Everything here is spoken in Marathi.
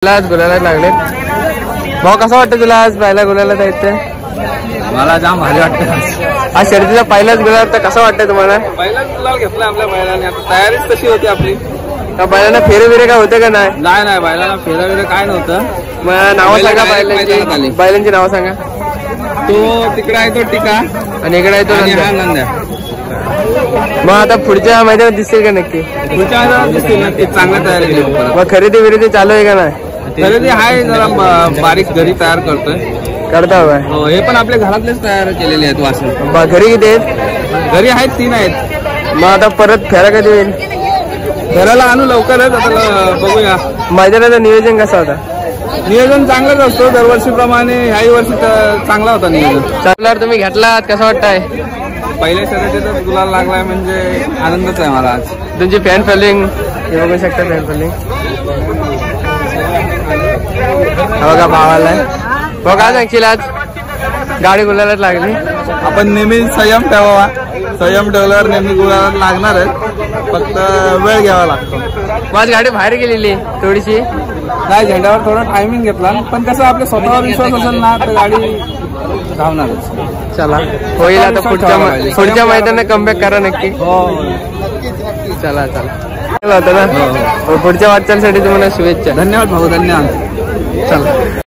आज गुलाला लागले भाऊ, कसं वाटतं तुला आज पहिला गुलाला जायचं? मला जाम भारी वाटतं आज शर्यतीचा पहिलाच गुलाल, तर कसं वाटतं तुम्हाला? पहिलाच गुलाल घेतला आपल्या बैलाने, आता तयारीच तशी होती आपली. बैलांना फेरे बिरे काय होते का नाही? नाही बैलाला फेरा बिरा काय नव्हतं. मग नावं सांगा बैलांची, बैलांची नावं सांगा. तो तिकडे आहे तो टिका आणि इकडे आहे तो हा नंद्या. मग आता पुढच्या मैदानात दिसतील का नक्की? पुढच्या मैदानात दिसतील नक्की, चांगल्या तयारी केली. मग खरेदी बिरेदी चालू आहे का नाही? खरेदी आहे, जरा बारीक घरी तयार करतोय. करता हवा हो, हे पण आपल्या घरातलेच तयार केलेले आहेत वासर. घरी किती आहेत? घरी आहेत 3 आहेत. मग आता परत फेरा कधी होईल? घराला आणू लवकरच, आता बघूया. मैदानाचं नियोजन कसं होता? नियोजन चांगलंच असतो दरवर्षीप्रमाणे, ह्याही वर्षी चांगला होता नियोजन. चालणार तुम्ही घेतलात, कसं वाटतंय? पहिल्या शर्यतीतच गुलाल लागलाय म्हणजे आनंदच आहे मला आज. तुमची फॅन फॉलोइंग हे बघू शकता, फॅन फॉलोइंग बघा भावाला. बघा काय सांगशील, आज गाडी गुलालात लागली? आपण नेहमी संयम ठेवावा, संयम ठेवल्यावर नेहमी गुलाल लागणार आहे, फक्त वेळ घ्यावा लागतो. माझी गाडी बाहेर गेलेली थोडीशी, नाही झेंड्यावर थोडा टायमिंग घेतला, पण कसं आपल्या स्वतःवर विश्वास असेल ना तर गाडी धावणारच. चला होईल, आता पुढच्या मैदानात कमबॅक करा नक्की. हो चला होतं ना. पुढच्या वाटचालीसाठी तुम्हाला शुभेच्छा. धन्यवाद भाऊ, धन्यवाद. चला.